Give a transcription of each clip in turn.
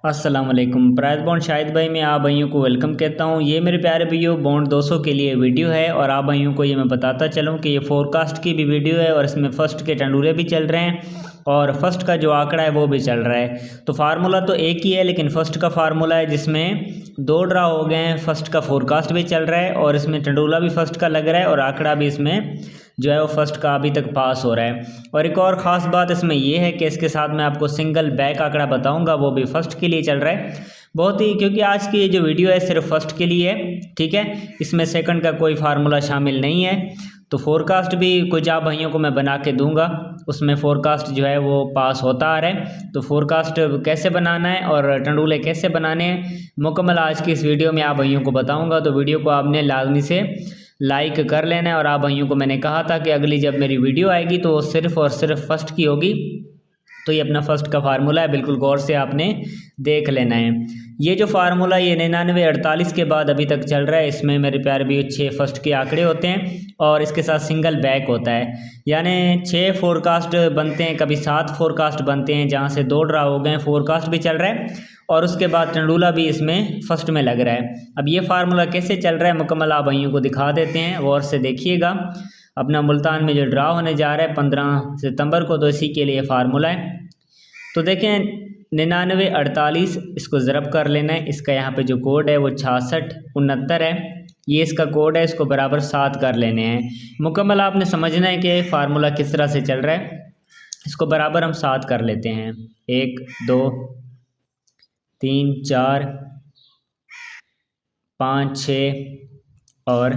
अस्सलाम वालेकुम। Price bond Shahid भाई में आप भाइयों को वेलकम कहता हूँ। ये मेरे प्यारे भाइयों बॉन्ड 200 के लिए वीडियो है और आप भाइयों को ये मैं बताता चलूँ कि ये फोरकास्ट की भी वीडियो है और इसमें फर्स्ट के टंडूरे भी चल रहे हैं और फर्स्ट का जो आंकड़ा है वो भी चल रहा है। तो फार्मूला तो एक ही है, लेकिन फर्स्ट का फार्मूला है जिसमें दो ड्रा हो गए हैं। फर्स्ट का फोरकास्ट भी चल रहा है और इसमें टंडूला भी फर्स्ट का लग रहा है और आंकड़ा भी इसमें जो है वो फर्स्ट का अभी तक पास हो रहा है। और एक और ख़ास बात इसमें ये है कि इसके साथ मैं आपको सिंगल बैक आंकड़ा बताऊंगा, वो भी फर्स्ट के लिए चल रहा है। बहुत ही, क्योंकि आज की ये जो वीडियो है सिर्फ फर्स्ट के लिए है, ठीक है। इसमें सेकंड का कोई फार्मूला शामिल नहीं है। तो फोरकास्ट भी कुछ आप भाइयों को मैं बना के दूंगा, उसमें फोरकास्ट जो है वो पास होता आ रहा है। तो फोरकास्ट कैसे बनाना है और टंडूले कैसे बनाने हैं मुकम्मल आज की इस वीडियो में आप भाइयों को बताऊंगा। तो वीडियो को आपने लाजमी से लाइक कर लेना है। और आप भाइयों को मैंने कहा था कि अगली जब मेरी वीडियो आएगी तो वो सिर्फ और सिर्फ फर्स्ट की होगी। तो ये अपना फर्स्ट का फार्मूला है, बिल्कुल गौर से आपने देख लेना है। ये जो फार्मूला ये 9948 के बाद अभी तक चल रहा है। इसमें मेरे प्यारे भी 6 फर्स्ट के आंकड़े होते हैं और इसके साथ सिंगल बैक होता है, यानी 6 फोरकास्ट बनते हैं, कभी 7 फोरकास्ट बनते हैं जहाँ से 2 ड्रा हो गए। फोरकास्ट भी चल रहा है और उसके बाद टंडूला भी इसमें फर्स्ट में लग रहा है। अब ये फार्मूला कैसे चल रहा है मुकम्मल आप भाइयों को दिखा देते हैं, गौर से देखिएगा। अपना मुल्तान में जो ड्रा होने जा रहा है 15 सितंबर को, तो इसी के लिए फार्मूला है। तो देखें 9948 इसको ज़रब कर लेना है। इसका यहाँ पे जो कोड है वो 6669 है, ये इसका कोड है। इसको बराबर 7 कर लेने हैं। मुकम्मल आपने समझना है कि फार्मूला किस तरह से चल रहा है। इसको बराबर हम 7 कर लेते हैं। 1 2 3 4 5 6 और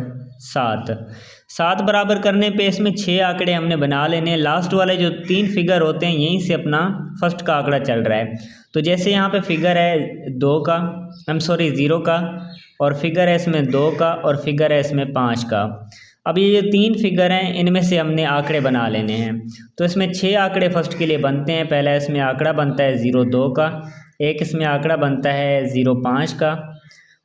7 बराबर करने पे इसमें 6 आंकड़े हमने बना लेने हैं। लास्ट वाले जो 3 फिगर होते हैं यहीं से अपना फर्स्ट का आंकड़ा चल रहा है। तो जैसे यहाँ पे फिगर है 0 का और फिगर है इसमें 2 का और फिगर है इसमें 5 का। अब ये जो 3 फिगर हैं इनमें से हमने आंकड़े बना लेने हैं। तो इसमें 6 आंकड़े फर्स्ट के लिए बनते हैं। पहला इसमें आंकड़ा बनता है 02 का, एक इसमें आंकड़ा बनता है 05 का,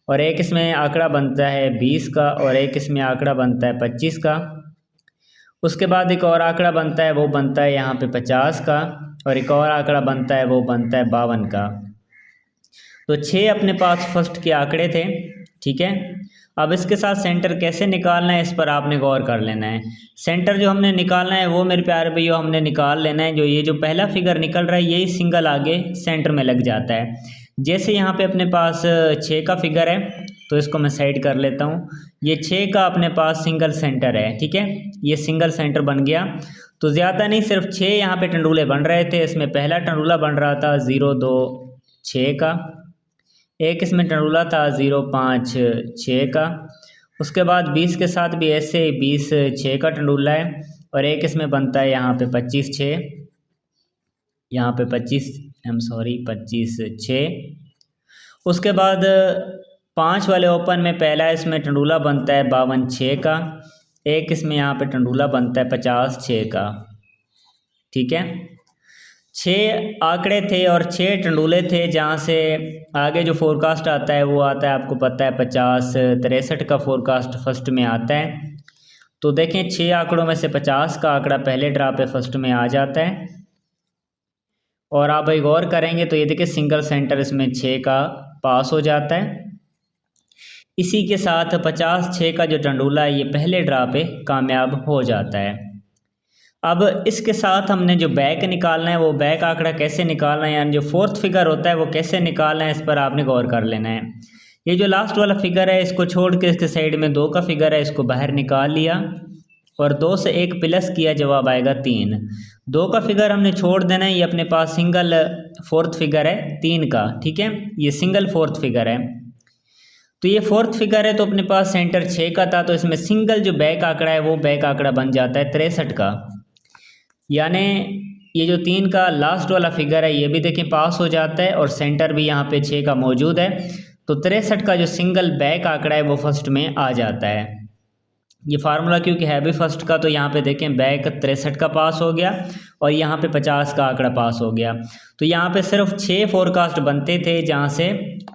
और एक इसमें आंकड़ा बनता है 20 का, और एक इसमें आंकड़ा बनता है 25 का। उसके बाद एक और आंकड़ा बनता है, वो बनता है यहाँ पे 50 का, और एक और आंकड़ा बनता है वो बनता है 52 का। तो 6 अपने पास फर्स्ट के आंकड़े थे, ठीक है। अब इसके साथ सेंटर कैसे निकालना है इस पर आपने गौर कर लेना है। सेंटर जो हमने निकालना है वो मेरे प्यारे भैया हमने निकाल लेना है। जो ये जो पहला फिगर निकल रहा है यही सिंगल आगे सेंटर में लग जाता है। जैसे यहाँ पे अपने पास 6 का फिगर है तो इसको मैं साइड कर लेता हूँ। ये 6 का अपने पास सिंगल सेंटर है, ठीक है, ये सिंगल सेंटर बन गया। तो ज़्यादा नहीं, सिर्फ 6 यहाँ पे टंडूले बन रहे थे। इसमें पहला टंडूला बन रहा था 026 का, एक इसमें टंडूला था 056 का। उसके बाद 20 के साथ भी ऐसे 20 का टंडूला है, और एक इसमें बनता है यहाँ पे 25 यहाँ पे 25 उसके बाद 5 वाले ओपन में पहला इसमें टंडूला बनता है 52 का, एक इसमें यहाँ पे टंडूला बनता है 56 का, ठीक है। 6 आंकड़े थे और 6 टंडूले थे। जहाँ से आगे जो फोरकास्ट आता है वो आता है, आपको पता है 50 63 का फोरकास्ट फर्स्ट में आता है। तो देखें 6 आंकड़ों में से 50 का आंकड़ा पहले ड्रा पे फर्स्ट में आ जाता है। और आप भाई गौर करेंगे तो ये देखिए सिंगल सेंटर इसमें 6 का पास हो जाता है। इसी के साथ 56 का जो टंडूला है ये पहले ड्रा पे कामयाब हो जाता है। अब इसके साथ हमने जो बैक निकालना है, वो बैक आंकड़ा कैसे निकालना है, यानी जो फोर्थ फिगर होता है वो कैसे निकालना है, इस पर आपने गौर कर लेना है। ये जो लास्ट वाला फिगर है इसको छोड़ के इसके साइड में 2 का फिगर है, इसको बाहर निकाल लिया और 2 से 1 प्लस किया, जवाब आएगा 3। 2 का फिगर हमने छोड़ देना है, ये अपने पास सिंगल फोर्थ फिगर है 3 का, ठीक है, ये सिंगल फोर्थ फिगर है। तो ये फोर्थ फिगर है तो अपने पास सेंटर 6 का था, तो इसमें सिंगल जो बैक आंकड़ा है वो बैक आंकड़ा बन जाता है 63 का। यानी ये जो 3 का लास्ट वाला फिगर है ये भी देखें पास हो जाता है और सेंटर भी यहाँ पे 6 का मौजूद है। तो 63 का जो सिंगल बैक आंकड़ा है वो फर्स्ट में आ जाता है। ये फार्मूला क्योंकि है भी फर्स्ट का, तो यहाँ पे देखें बैक 63 का पास हो गया और यहाँ पे 50 का आंकड़ा पास हो गया। तो यहाँ पे सिर्फ 6 फोरकास्ट बनते थे, जहाँ से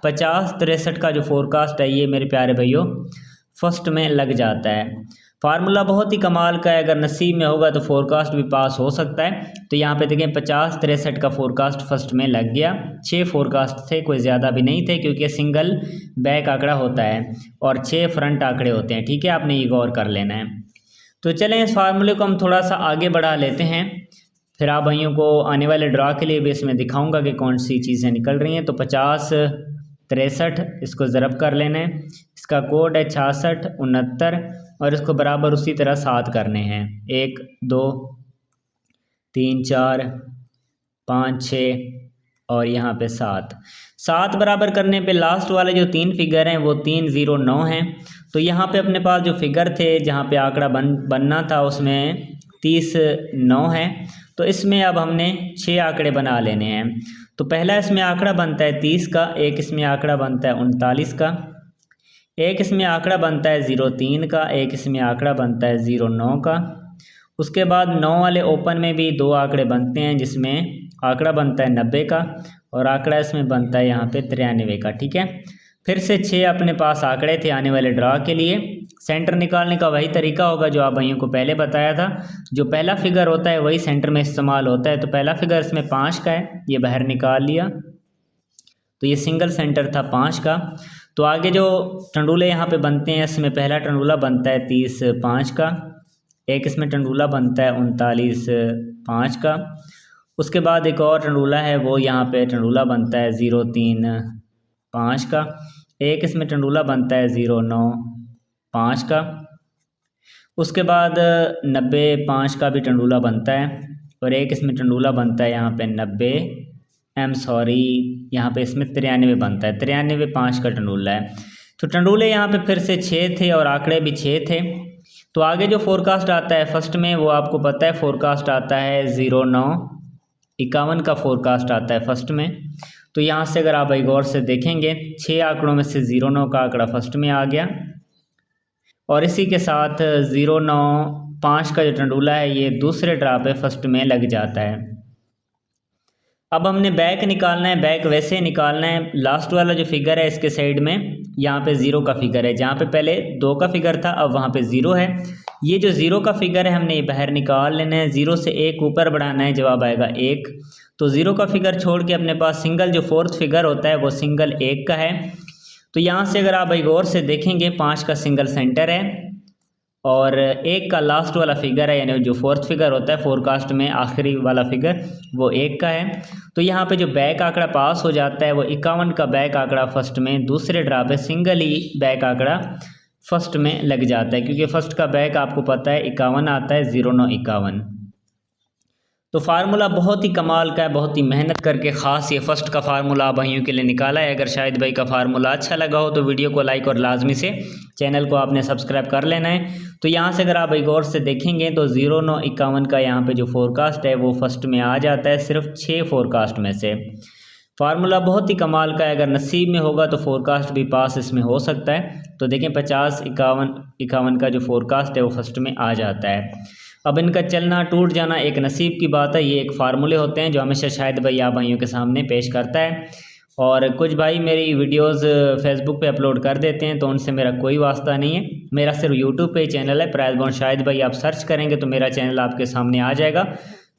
50 63 का जो फोरकास्ट है ये मेरे प्यारे भाइयों फर्स्ट में लग जाता है। फार्मूला बहुत ही कमाल का है, अगर नसीब में होगा तो फोरकास्ट भी पास हो सकता है। तो यहाँ पे देखें 50-63 का फोरकास्ट फर्स्ट में लग गया। 6 फोरकास्ट थे, कोई ज़्यादा भी नहीं थे, क्योंकि सिंगल बैक आंकड़ा होता है और 6 फ्रंट आंकड़े होते हैं। ठीक है, आपने ये गौर कर लेना है। तो चलें इस फार्मूले को हम थोड़ा सा आगे बढ़ा लेते हैं, फिर आप भाइयों को आने वाले ड्रा के लिए भी इसमें दिखाऊंगा कि कौन सी चीज़ें निकल रही हैं। तो 50-63 इसको ज़रब कर लेना है, इसका कोड है 6669 और इसको बराबर उसी तरह 7 करने हैं। 1 2 3 4 5 6 और यहाँ पे 7 बराबर करने पे लास्ट वाले जो 3 फिगर हैं वो 309 हैं। तो यहाँ पे अपने पास जो फिगर थे जहाँ पे आंकड़ा बनना था उसमें 39 है। तो इसमें अब हमने 6 आंकड़े बना लेने हैं। तो पहला इसमें आंकड़ा बनता है 30 का, एक इसमें आंकड़ा बनता है 39 का, एक इसमें आंकड़ा बनता है 03 का, एक इसमें आंकड़ा बनता है 09 का। उसके बाद 9 वाले ओपन में भी 2 आंकड़े बनते हैं, जिसमें आंकड़ा बनता है 90 का और आंकड़ा इसमें बनता है यहाँ पे 93 का। ठीक है, फिर से 6 अपने पास आंकड़े थे आने वाले ड्रा के लिए। सेंटर निकालने का वही तरीका होगा जो आप भाइयों को पहले बताया था, जो पहला फिगर होता है वही सेंटर में इस्तेमाल होता है। तो पहला फिगर इसमें 5 का है, ये बाहर निकाल लिया, तो ये सिंगल सेंटर था 5 का। तो आगे जो टंडूले यहाँ पे बनते हैं, इसमें पहला टंडूला बनता है 30 5 का, एक इसमें टंडूला बनता है 39 5 का। उसके बाद एक और टंडूला है, वो यहाँ पे टंडूला बनता है 03 5 का, एक इसमें टंडूला बनता है 09 5 का। उसके बाद 90 5 का भी टंडूला बनता है और एक इसमें टंडूला बनता है यहाँ पे 90 यहाँ पे इसमें 93 बनता है, 93 5 का टंडूला है। तो टंडूले यहाँ पे फिर से 6 थे और आंकड़े भी 6 थे। तो आगे जो फोरकास्ट आता है फर्स्ट में, वो आपको पता है फोरकास्ट आता है 0951 का फोरकास्ट आता है फर्स्ट में। तो यहाँ से अगर आप गौर से देखेंगे 6 आंकड़ों में से 09 का आंकड़ा फर्स्ट में आ गया और इसी के साथ 09 5 का जो टंडूला है ये दूसरे ड्रा पे फर्स्ट में लग जाता है। अब हमने बैक निकालना है, बैक वैसे ही निकालना है। लास्ट वाला जो फिगर है इसके साइड में यहाँ पे 0 का फिगर है, जहाँ पे पहले 2 का फिगर था अब वहाँ पे 0 है। ये जो 0 का फिगर है हमने ये बाहर निकाल लेना है, 0 से 1 ऊपर बढ़ाना है, जवाब आएगा 1। तो 0 का फिगर छोड़ के अपने पास सिंगल जो फोर्थ फिगर होता है वो सिंगल 1 का है। तो यहाँ से अगर आप गौर से देखेंगे 5 का सिंगल सेंटर है और 1 का लास्ट वाला फिगर है, यानी जो फोर्थ फिगर होता है फोरकास्ट में आखिरी वाला फिगर वो 1 का है। तो यहाँ पे जो बैक आंकड़ा पास हो जाता है वो 51 का बैक आंकड़ा फर्स्ट में, दूसरे ड्रा पे सिंगल ही बैक आंकड़ा फर्स्ट में लग जाता है, क्योंकि फर्स्ट का बैक आपको पता है 51 आता है, 0951। तो फार्मूला बहुत ही कमाल का है, बहुत ही मेहनत करके ख़ास ये फर्स्ट का फार्मूला आप भाइयों के लिए निकाला है। अगर शाहिद भाई का फार्मूला अच्छा लगा हो तो वीडियो को लाइक और लाजमी से चैनल को आपने सब्सक्राइब कर लेना है। तो यहाँ से अगर आप गौर से देखेंगे तो 0951 का यहाँ पे जो फोरकास्ट है वो फर्स्ट में आ जाता है, सिर्फ 6 फोरकास्ट में से। फार्मूला बहुत ही कमाल का है, अगर नसीब में होगा तो फोरकास्ट भी पास इसमें हो सकता है। तो देखें 50 51 का जो फोरकास्ट है वो फर्स्ट में आ जाता है। अब इनका चलना टूट जाना एक नसीब की बात है, ये एक फार्मूले होते हैं जो हमेशा शायद भाई आप भाइयों के सामने पेश करता है। और कुछ भाई मेरी वीडियोस फेसबुक पे अपलोड कर देते हैं, तो उनसे मेरा कोई वास्ता नहीं है, मेरा सिर्फ यूट्यूब पे ही चैनल है प्राइज बॉन्ड शाहिद भाई। आप सर्च करेंगे तो मेरा चैनल आपके सामने आ जाएगा।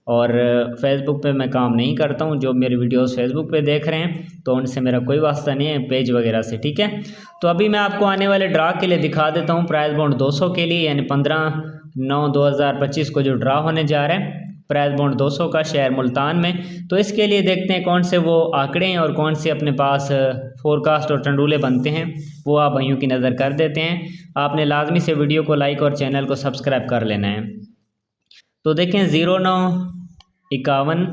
और फेसबुक पे मैं काम नहीं करता हूँ, जो मेरी वीडियोस फेसबुक पे देख रहे हैं तो उनसे मेरा कोई वास्ता नहीं है पेज वगैरह से, ठीक है। तो अभी मैं आपको आने वाले ड्रा के लिए दिखा देता हूँ, प्राइज बॉन्ड 200 के लिए, यानी 15/9/2025 को जो ड्रा होने जा रहा है प्राइज बॉन्ड 200 का शहर मुल्तान में। तो इसके लिए देखते हैं कौन से वो आंकड़े हैं और कौन से अपने पास फोरकास्ट और टंडूले बनते हैं, वो आप भाइयों की नज़र कर देते हैं। आपने लाजमी से वीडियो को लाइक और चैनल को सब्सक्राइब कर लेना है। तो देखें 0951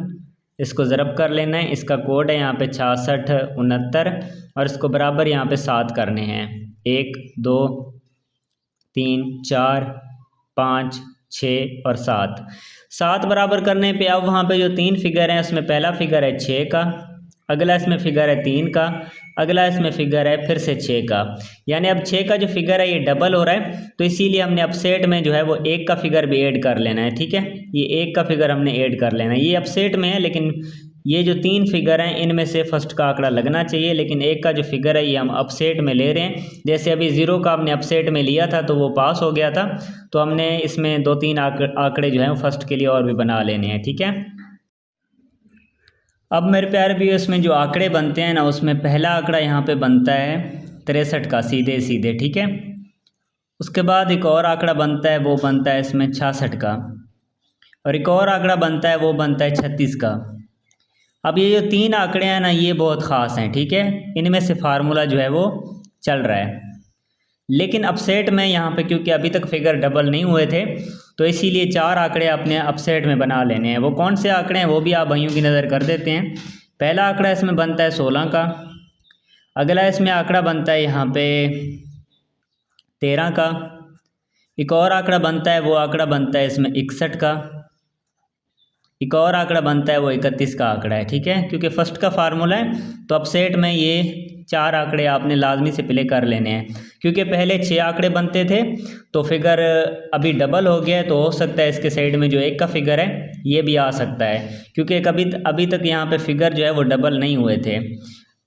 इसको ज़रब कर लेना है, इसका कोड है यहाँ पे 6669 और इसको बराबर यहाँ पे 7 करने हैं। 1 2 3 4 5 6 और 7 बराबर करने पे अब वहाँ पे जो 3 फिगर हैं उसमें पहला फिगर है 6 का, अगला इसमें फिगर है 3 का, अगला इसमें फिगर है फिर से 6 का। यानी अब 6 का जो फिगर है ये डबल हो रहा है, तो इसीलिए हमने अपसेट में जो है वो 1 का फिगर भी ऐड कर लेना है, ठीक है। ये 1 का फिगर हमने ऐड कर लेना है, ये अपसेट में है लेकिन ये जो 3 फिगर हैं इनमें से फर्स्ट का आंकड़ा लगना चाहिए, लेकिन एक का जो फिगर है ये हम अपसेट में ले रहे हैं। जैसे अभी 0 का हमने अपसेट में लिया था तो वो पास हो गया था, तो हमने इसमें 2-3 आंकड़े जो हैं फर्स्ट के लिए और भी बना लेने हैं, ठीक है। अब मेरे प्यारे भी इसमें जो आंकड़े बनते हैं ना, उसमें पहला आंकड़ा यहाँ पे बनता है 63 का, सीधे सीधे, ठीक है। उसके बाद एक और आंकड़ा बनता है, वो बनता है इसमें 66 का, और एक और आंकड़ा बनता है वो बनता है 36 का। अब ये जो 3 आंकड़े हैं ना ये बहुत ख़ास हैं, ठीक है। इनमें से फार्मूला जो है वो चल रहा है, लेकिन अपसेट में यहाँ पे क्योंकि अभी तक फिगर डबल नहीं हुए थे तो इसीलिए 4 आंकड़े अपने अपसेट में बना लेने हैं। वो कौन से आंकड़े हैं वो भी आप भाइयों की नज़र कर देते हैं। पहला आंकड़ा इसमें बनता है 16 का, अगला इसमें आंकड़ा बनता है यहाँ पे 13 का, एक और आंकड़ा बनता है वो आंकड़ा बनता है इसमें 61 का, एक और आंकड़ा बनता है वो 31 का आंकड़ा है, ठीक है। क्योंकि फर्स्ट का फार्मूला है तो अपसेट में ये 4 आंकड़े आपने लाजमी से प्ले कर लेने हैं। क्योंकि पहले 6 आंकड़े बनते थे तो फिगर अभी डबल हो गया है, तो हो सकता है इसके साइड में जो 1 का फिगर है ये भी आ सकता है, क्योंकि कभी अभी तक यहाँ पे फिगर जो है वो डबल नहीं हुए थे।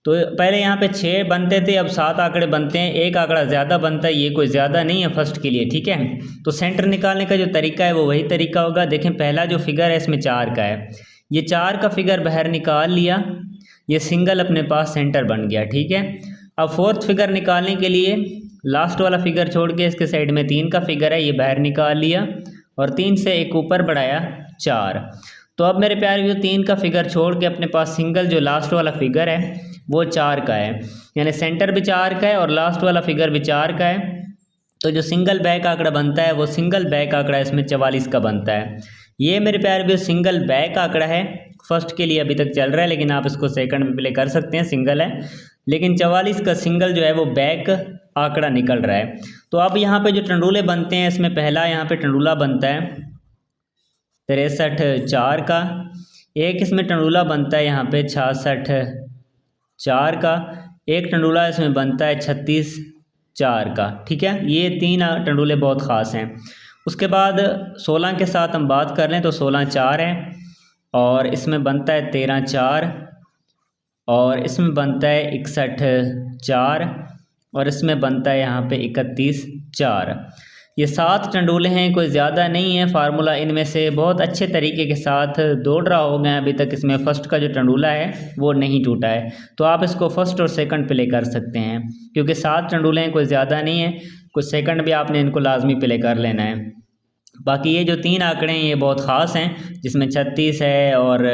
तो पहले यहाँ पे 6 बनते थे, अब 7 आंकड़े बनते हैं, एक आंकड़ा ज़्यादा बनता है, ये कोई ज़्यादा नहीं है फर्स्ट के लिए, ठीक है। तो सेंटर निकालने का जो तरीका है वो वही तरीका होगा। देखें पहला जो फिगर है इसमें 4 का है, ये 4 का फिगर बाहर निकाल लिया, ये सिंगल अपने पास सेंटर बन गया, ठीक है। अब फोर्थ फिगर निकालने के लिए लास्ट वाला फिगर छोड़ के इसके साइड में 3 का फिगर है, ये बाहर निकाल लिया और 3 से एक ऊपर बढ़ाया 4। तो अब मेरे प्यारे व्यू 3 का फिगर छोड़ के अपने पास सिंगल जो लास्ट वाला फिगर है वो 4 का है, यानी सेंटर भी 4 का है और लास्ट वाला फिगर भी 4 का है। तो जो सिंगल बैक आंकड़ा बनता है वो सिंगल बैक आंकड़ा इसमें 44 का बनता है। ये मेरे प्यारे व्यू सिंगल बैक आंकड़ा है, फर्स्ट के लिए अभी तक चल रहा है, लेकिन आप इसको सेकंड में प्ले कर सकते हैं, सिंगल है, लेकिन 44 का सिंगल जो है वो बैक आंकड़ा निकल रहा है। तो अब यहाँ पे जो टंडूले बनते हैं इसमें पहला यहाँ पे टंडूला बनता है 63 4 का, एक इसमें टंडूला बनता है यहाँ पे 66 4 का, एक टंडूला इसमें बनता है 36 4 का, ठीक है। ये 3 टंडूले बहुत ख़ास हैं। उसके बाद 16 के साथ हम बात कर लें तो 16 4 है, और इसमें बनता है 13 4, और इसमें बनता है 61 4, और इसमें बनता है यहाँ पे 31 4। ये 7 टंडूले हैं, कोई ज़्यादा नहीं है। फार्मूला इनमें से बहुत अच्छे तरीके के साथ दौड़ रहा हो गया अभी तक। इसमें फ़र्स्ट का जो टंडूला है वो नहीं टूटा है, तो आप इसको फर्स्ट और सेकंड प्ले कर सकते हैं, क्योंकि 7 टंडूले हैं, कोई ज़्यादा नहीं है। कुछ सेकंड भी आपने इनको लाजमी प्ले कर लेना है। बाकी ये जो 3 आंकड़े हैं ये बहुत ख़ास हैं, जिसमें 36 है और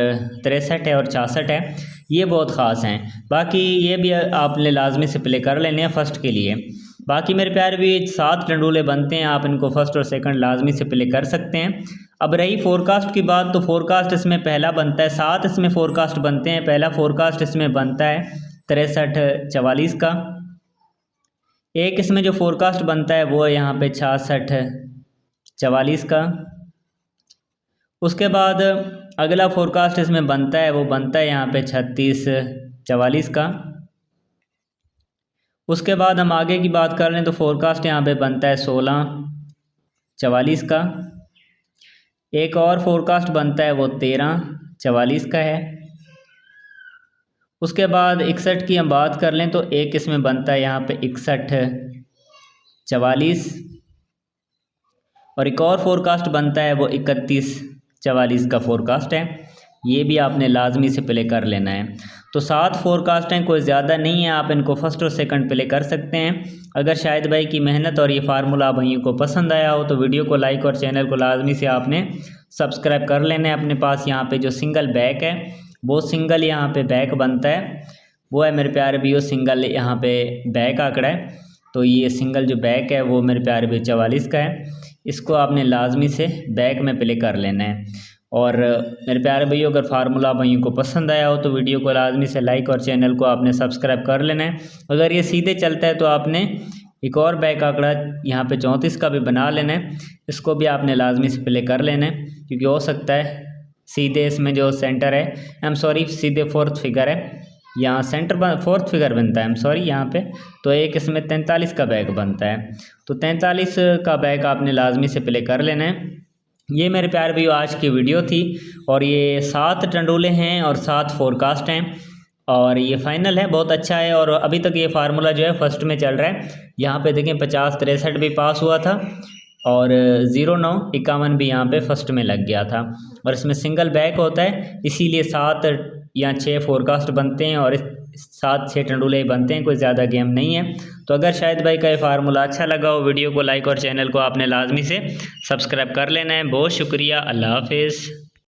63 है और 66 है, ये बहुत ख़ास हैं। बाकी ये भी आपने लाजमी से प्ले कर लेने हैं फर्स्ट के लिए। बाकी मेरे प्यारे भी 7 टंडूले बनते हैं, आप इनको फर्स्ट और सेकंड लाजमी से प्ले कर सकते हैं। अब रही फोरकास्ट की बात, तो फोरकास्ट इसमें पहला बनता है, 7 इसमें फोरकास्ट बनते हैं। पहला फोरकास्ट इसमें बनता है 63 44 का, एक इसमें जो फोरकास्ट बनता है वो यहाँ पे 66 44 का। उसके बाद अगला फोरकास्ट इसमें बनता है वो बनता है यहाँ पे 36 44 का। उसके बाद हम आगे की बात कर लें तो फोरकास्ट यहाँ पे बनता है 16 44 का। एक और फोरकास्ट बनता है वो 13 44 का है। उसके बाद 61 की हम बात कर लें तो एक इसमें बनता है यहाँ पे 61 44, और एक और फोरकास्ट बनता है वो 31 44 का फोरकास्ट है। ये भी आपने लाजमी से प्ले कर लेना है। तो 7 फोरकास्ट हैं, कोई ज़्यादा नहीं है, आप इनको फर्स्ट और सेकंड प्ले कर सकते हैं। अगर शाहिद भाई की मेहनत और ये फार्मूला भाइयों को पसंद आया हो तो वीडियो को लाइक और चैनल को लाजमी से आपने सब्सक्राइब कर लेना है। अपने पास यहाँ पे जो सिंगल बैक है वो सिंगल यहाँ पे बैक बनता है, वो है मेरे प्यारे भी, वो सिंगल यहाँ पे बैक आंकड़ा है। तो ये सिंगल जो बैक है वो मेरे प्यारे भी 44 का है, इसको आपने लाजमी से बैक में प्ले कर लेना है। और मेरे प्यारे भैया अगर फार्मूला भाइयों को पसंद आया हो तो वीडियो को लाजमी से लाइक और चैनल को आपने सब्सक्राइब कर लेना है। अगर ये सीधे चलता है तो आपने एक और बैक आंकड़ा यहाँ पे 34 का भी बना लेना है, इसको भी आपने लाजमी से प्ले कर लेना है, क्योंकि हो सकता है सीधे इसमें जो सेंटर है, सीधे फोर्थ फिगर है, यहाँ सेंटर फोर्थ फिगर बनता है यहाँ पे, तो एक इसमें 43 का बैक बनता है। तो 43 का बैक आपने लाजमी से प्ले कर लेना है। ये मेरे प्यारे भाइयों आज की वीडियो थी और ये 7 टंडोले हैं और 7 फोरकास्ट हैं और ये फाइनल है। बहुत अच्छा है और अभी तक ये फार्मूला जो है फर्स्ट में चल रहा है। यहाँ पे देखें 50-63 भी पास हुआ था और 09-51 भी यहाँ पे फर्स्ट में लग गया था। और इसमें सिंगल बैक होता है, इसीलिए 7 या 6 फोरकास्ट बनते हैं और 7-6 टंडोले बनते हैं, कोई ज़्यादा गेम नहीं है। तो अगर शाहिद भाई का ये फार्मूला अच्छा लगा हो, वीडियो को लाइक और चैनल को आपने लाजमी से सब्सक्राइब कर लेना है। बहुत शुक्रिया, अल्लाह हाफिज़।